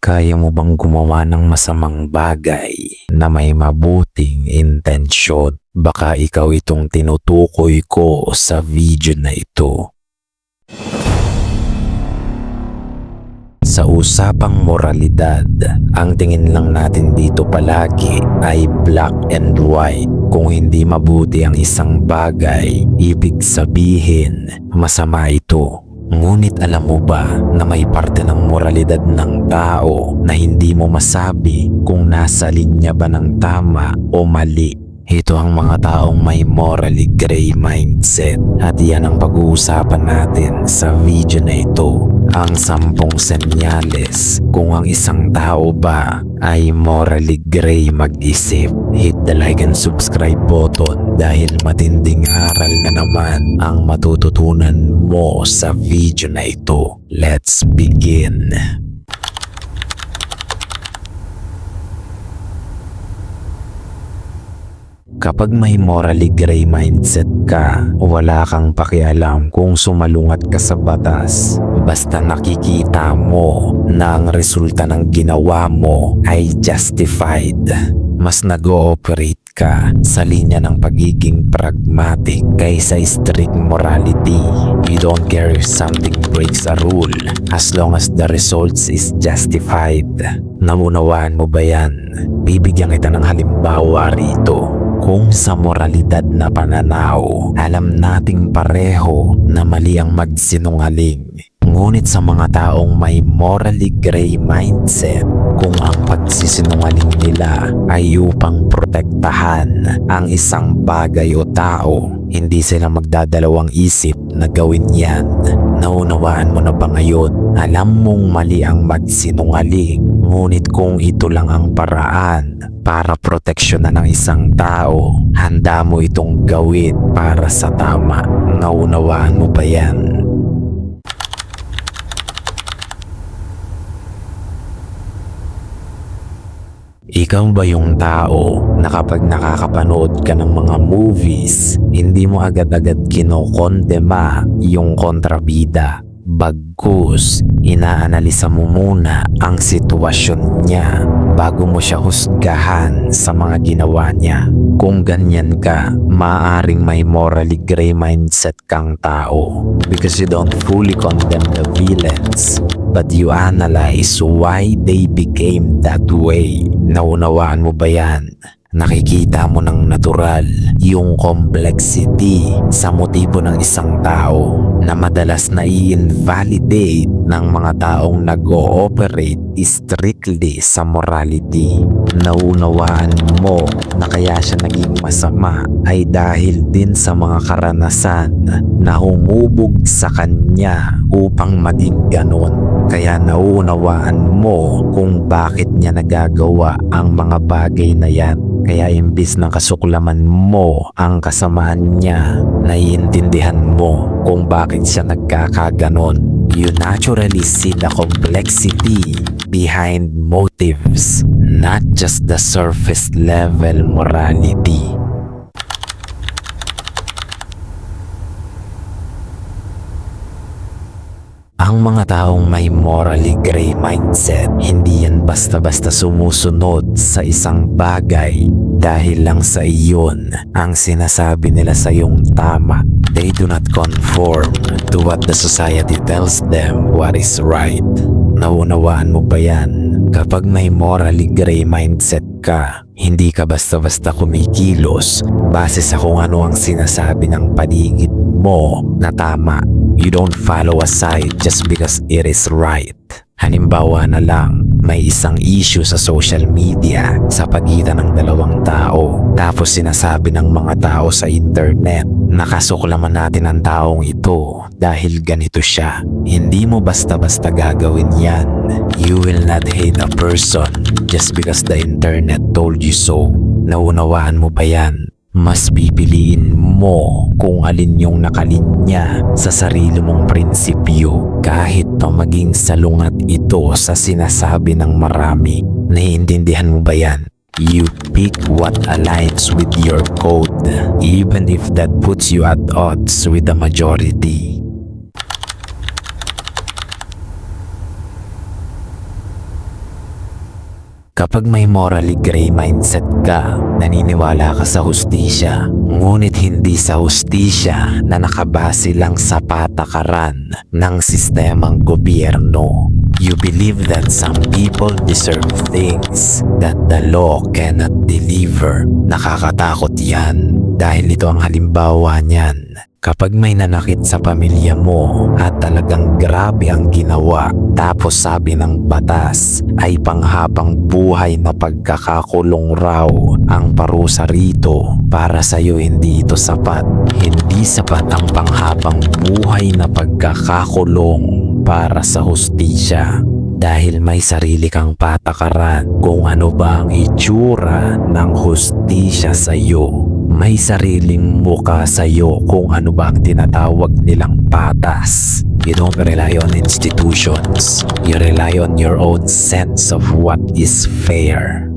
Kaya mo bang gumawa ng masamang bagay na may mabuting intensyon? Baka ikaw itong tinutukoy ko sa video na ito. Sa usapang moralidad, ang tingin lang natin dito palagi ay black and white. Kung hindi mabuti ang isang bagay, ibig sabihin masama ito. Ngunit alam mo ba na may parte ng moralidad ng tao na hindi mo masabi kung nasa linya ba ng tama o mali? Ito ang mga taong may morally gray mindset at yan ang pag-uusapan natin sa video na ito. Ang 10 senyales kung ang isang tao ba ay morally gray mag-isip. Hit the like and subscribe button dahil matinding aral na naman ang matututunan mo sa video na ito. Let's begin! Kapag may morally gray mindset ka, wala kang pakialam kung sumalungat ka sa batas. Basta nakikita mo na ang resulta ng ginawa mo ay justified. Mas nag-ooperate ka sa linya ng pagiging pragmatic kaysa strict morality. You don't care if something breaks a rule as long as the results is justified. Naunawaan mo ba yan? Bibigyan kita ng halimbawa rito. Kung sa moralidad na pananaw, alam nating pareho na mali ang magsinungaling. Ngunit sa mga taong may morally gray mindset, kung ang pagsisinungaling nila ay upang protektahan ang isang bagay o tao, hindi sila magdadalawang isip na gawin yan. Naunawaan mo na ba ngayon? Alam mong mali ang magsinungaling, ngunit kung ito lang ang paraan para proteksyonan ng isang tao, handa mo itong gawin para sa tama. Naunawaan mo ba yan? Ikaw ba yung tao na kapag nakakapanood ka ng mga movies, hindi mo agad-agad kinokondema yung kontrabida? Bagkus, inaanalisa mo muna ang sitwasyon niya bago mo siya husgahan sa mga ginawa niya. Kung ganyan ka, maaring may morally gray mindset kang tao because you don't fully condemn the villains, but you analyze why they became that way. Naunawaan mo ba yan? Nakikita mo ng natural yung complexity sa motibo ng isang tao na madalas na i-invalidate ng mga taong nag-ooperate strictly sa morality. Naunawaan mo na kaya siya naging masama ay dahil din sa mga karanasan na humubog sa kanya upang maging ganon. Kaya nauunawaan mo kung bakit niya nagagawa ang mga bagay na yan. Kaya imbis na kasuklaman mo ang kasamaan niya, naiintindihan mo kung bakit siya nagkakaganon. You naturally see the complexity behind motives, not just the surface level morality. Ang mga taong may morally gray mindset, hindi yan basta-basta sumusunod sa isang bagay dahil lang sa iyon ang sinasabi nila sa iyong tama. They do not conform to what the society tells them what is right. Naunawaan mo ba yan? Kapag may morally gray mindset ka, hindi ka basta-basta kumikilos base sa kung ano ang sinasabi ng paligid mo na tama. You don't follow a side just because it is right. Halimbawa na lang, may isang issue sa social media sa pagitan ng dalawang tao. Tapos sinasabi ng mga tao sa internet na kasuklaman natin ang taong ito dahil ganito siya. Hindi mo basta-basta gagawin yan. You will not hate a person just because the internet told you so. Naunawaan mo ba yan? Mas pipiliin mo kung alin yung nakalinya sa sarili mong prinsipyo kahit na maging salungat ito sa sinasabi ng marami. Naiintindihan mo ba yan? You pick what aligns with your code, even if that puts you at odds with the majority. Kapag may morally gray mindset ka, naniniwala ka sa hustisya, ngunit hindi sa hustisya na nakabase lang sa patakaran ng sistemang gobyerno. You believe that some people deserve things that the law cannot deliver. Nakakatakot yan dahil ito ang halimbawa niyan. Kapag may nanakit sa pamilya mo at talagang grabe ang ginawa, tapos sabi ng batas ay panghabang buhay na pagkakakulong raw ang parusa rito, para sa'yo hindi ito sapat. Hindi sapat ang panghabang buhay na pagkakakulong para sa hustisya. Dahil may sarili kang patakaran kung ano ba ang itsura ng hustisya sa'yo. May sariling muka sa'yo kung ano ba ang tinatawag nilang patas. You don't rely on institutions. You rely on your own sense of what is fair.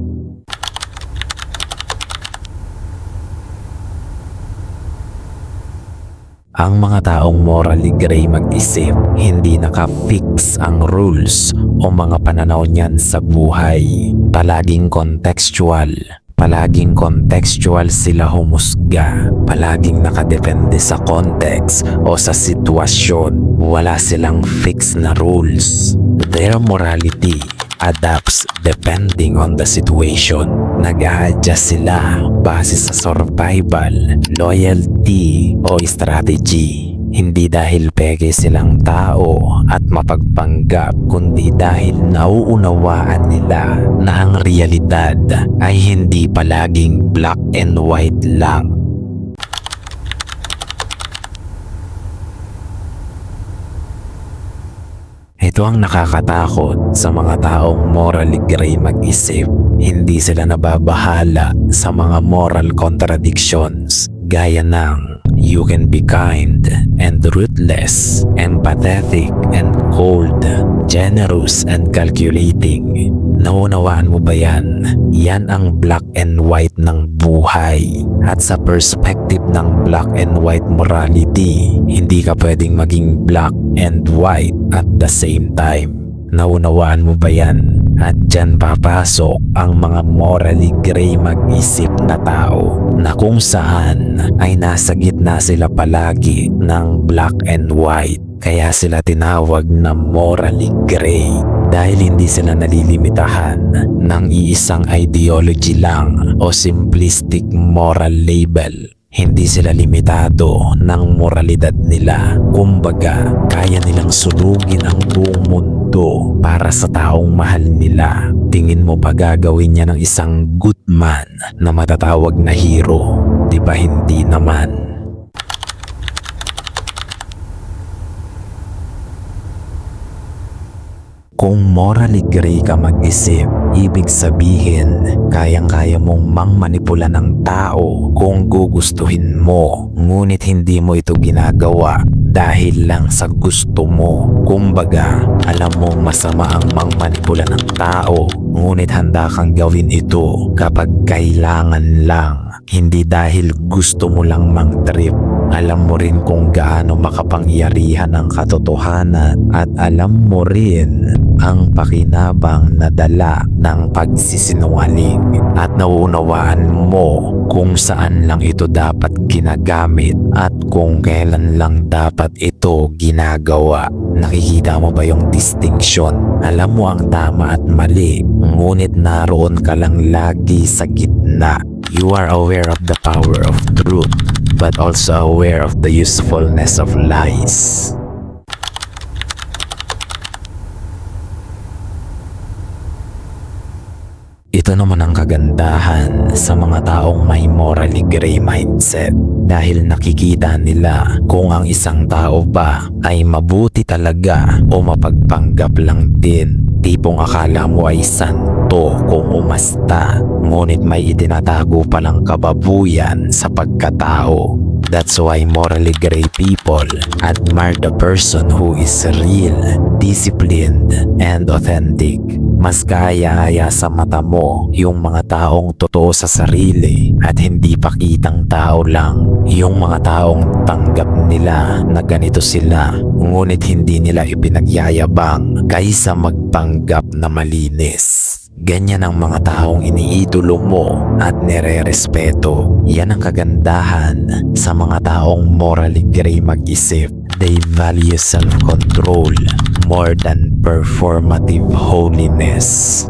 Ang mga taong morally gray mag-isip, hindi naka-fix ang rules o mga pananaw niyan sa buhay. Palaging contextual sila humusga. Palaging nakadepende sa context o sa sitwasyon. Wala silang fix na rules. Their morality adapts depending on the situation. Nag-a-adjust sila base sa survival, loyalty o strategy. Hindi dahil peke silang tao at mapagpanggap, kundi dahil nauunawaan nila na ang realidad ay hindi palaging black and white lang. Ito ang nakakatakot sa mga taong morally gray mag-isip. Hindi sila nababahala sa mga moral contradictions gaya ng you can be kind and ruthless, empathetic and cold, generous and calculating. Naunawaan mo ba yan? Yan ang black and white ng buhay. At sa perspective ng black and white morality, hindi ka pwedeng maging black and white at the same time. Naunawaan mo ba yan? At dyan papasok ang mga morally gray mag-isip na tao na kung saan ay nasa gitna sila palagi ng black and white. Kaya sila tinawag na morally gray dahil hindi sila nalilimitahan ng iisang ideology lang o simplistic moral label. Hindi sila limitado ng moralidad nila. Kumbaga, kaya nilang sunugin ang buong mundo para sa taong mahal nila. Tingin mo pa gagawin niya ng isang good man na matatawag na hero? Di ba hindi naman? Kung morally gray ka mag-isip, ibig sabihin, kayang-kaya mong mangmanipula ng tao kung gugustuhin mo. Ngunit hindi mo ito ginagawa dahil lang sa gusto mo. Kumbaga, alam mong masama ang mangmanipula ng tao, ngunit handa kang gawin ito kapag kailangan lang. Hindi dahil gusto mo lang mang-trip. Alam mo rin kung gaano makapangyarihan ang katotohanan at alam mo rin ang pakinabang na dala ng pagsisinungaling at nauunawaan mo kung saan lang ito dapat ginagamit at kung kailan lang dapat ito ginagawa. Nakikita mo ba yung distinction? Alam mo ang tama at mali, ngunit naroon ka lang lagi sa gitna. You are aware of the power of truth, but also aware of the usefulness of lies. Ito naman ang kagandahan sa mga taong may morally gray mindset dahil nakikita nila kung ang isang tao ba ay mabuti talaga o mapagpanggap lang din. Tipong akala mo ay santo kung umasta, ngunit may itinatago palang kababuyan sa pagkatao. That's why morally gray people admire the person who is real, disciplined, and authentic. Mas kaya-aya sa mata mo yung mga taong totoo sa sarili at hindi pakitang tao lang. Yung mga taong tanggap nila na ganito sila, ngunit hindi nila ipinagyayabang kaysa magpanggap na malinis. Ganyan ang mga taong iniidolo mo at nire-respeto. Yan ang kagandahan sa mga taong morally gray mag-isip. They value self-control more than performative holiness.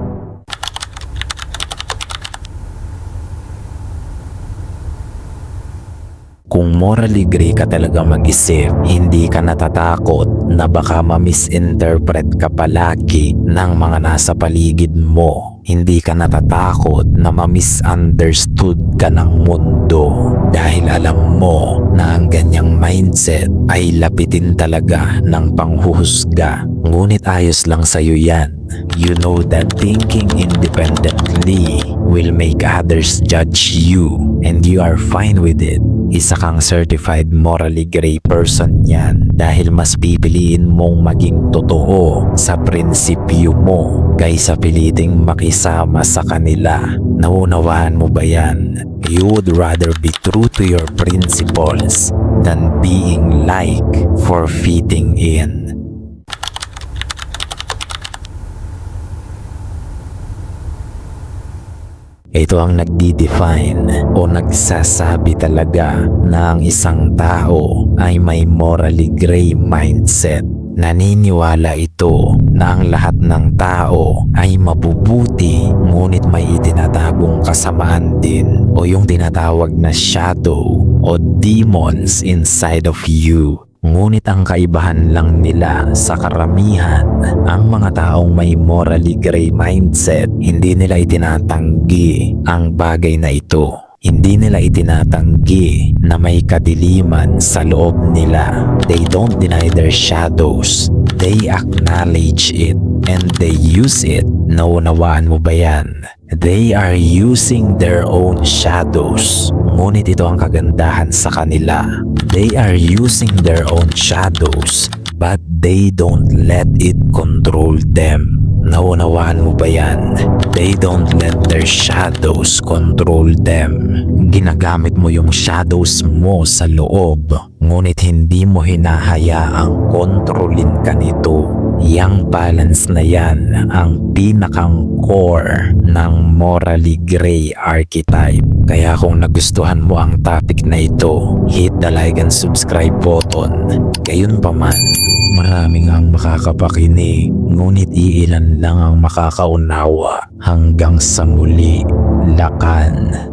Kung morally gray ka talaga mag-isip, hindi ka natatakot na baka ma-misinterpret ka palagi ng mga nasa paligid mo. Hindi ka natatakot na ma-misunderstood ka ng mundo dahil alam mo na ang ganyang mindset ay lapitin talaga ng panghuhusga. Ngunit ayos lang sa'yo yan. You know that thinking independently will make others judge you and you are fine with it. Isa kang certified morally gray person yan dahil mas pipiliin mong maging totoo sa prinsipyo mo kaysa piliting makisama sa kanila. Naunawaan mo ba yan? You would rather be true to your principles than being like for fitting in. Ito ang nagdi-define o nagsasabi talaga na ang isang tao ay may morally gray mindset. Naniniwala ito na ang lahat ng tao ay mabubuti ngunit may itinatagong kasamaan din o yung tinatawag na shadow o demons inside of you. Ngunit ang kaibahan lang nila sa karamihan, ang mga taong may morally gray mindset, hindi nila itinatanggi ang bagay na ito. Hindi nila itinatanggi na may kadiliman sa loob nila. They don't deny their shadows. They acknowledge it and they use it. Naunawaan mo ba yan? They are using their own shadows. Ngunit ito ang kagandahan sa kanila. They are using their own shadows but they don't let it control them. Naunawaan mo ba yan? They don't let their shadows control them. Ginagamit mo yung shadows mo sa loob, ngunit hindi mo hinahayaang kontrolin ka nito. Yang balance na yan ang pinakang core ng morally gray archetype. Kaya kung nagustuhan mo ang topic na ito, hit the like and subscribe button. Gayunpaman, maraming ang makakapakinig, ngunit iilan lang ang makakaunawa. Hanggang sa muli, Lakan.